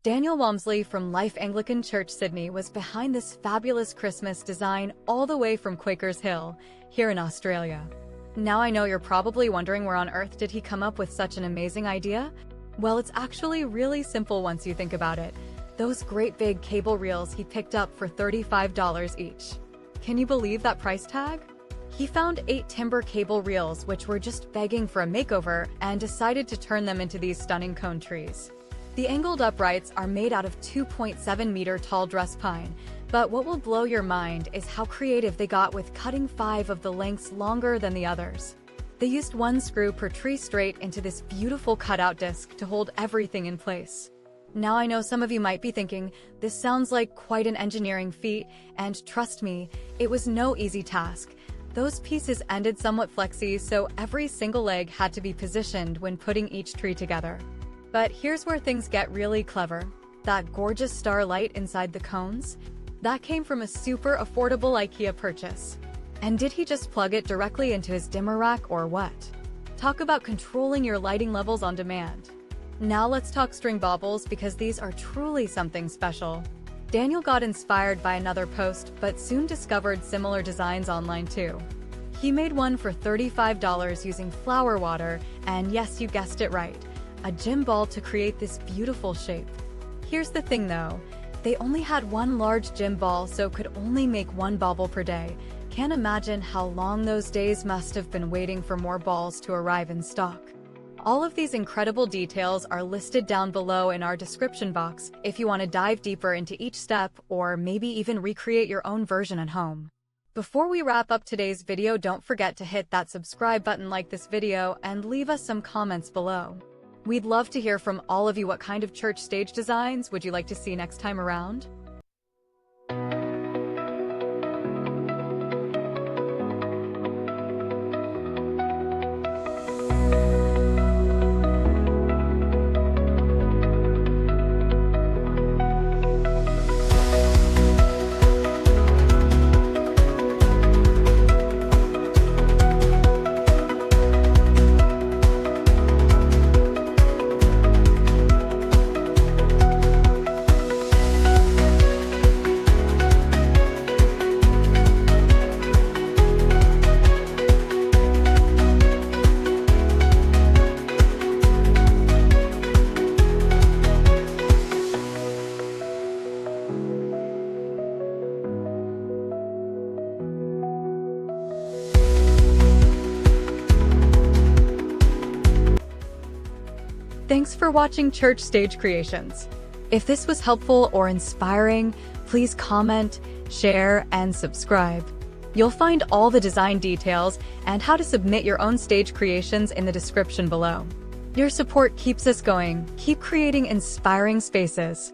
Daniel Walmsley from Life Anglican Church, Sydney, was behind this fabulous Christmas design all the way from Quakers Hill, here in Australia. Now I know you're probably wondering where on earth did he come up with such an amazing idea? Well, it's actually really simple once you think about it. Those great big cable reels he picked up for $35 each. Can you believe that price tag? He found 8 timber cable reels which were just begging for a makeover and decided to turn them into these stunning cone trees. The angled uprights are made out of 2.7-meter tall dress pine, but what will blow your mind is how creative they got with cutting 5 of the lengths longer than the others. They used 1 screw per tree straight into this beautiful cutout disc to hold everything in place. Now I know some of you might be thinking, this sounds like quite an engineering feat, and trust me, it was no easy task. Those pieces ended somewhat flexy, so every single leg had to be positioned when putting each tree together. But here's where things get really clever. That gorgeous star light inside the cones? That came from a super affordable Ikea purchase. And did he just plug it directly into his dimmer rack or what? Talk about controlling your lighting levels on demand. Now let's talk string baubles, because these are truly something special. Daniel got inspired by another post, but soon discovered similar designs online too. He made one for $35 using flower water, and yes, you guessed it right, a gym ball to create this beautiful shape. Here's the thing though, they only had 1 large gym ball, so could only make 1 bauble per day. Can't imagine how long those days must have been waiting for more balls to arrive in stock. All of these incredible details are listed down below in our description box if you want to dive deeper into each step or maybe even recreate your own version at home. Before we wrap up today's video, don't forget to hit that subscribe button, like this video, and leave us some comments below. We'd love to hear from all of you. What kind of church stage designs would you like to see next time around? Thanks for watching Church Stage Creations. If this was helpful or inspiring, please comment, share, and subscribe. You'll find all the design details and how to submit your own stage creations in the description below. Your support keeps us going. Keep creating inspiring spaces.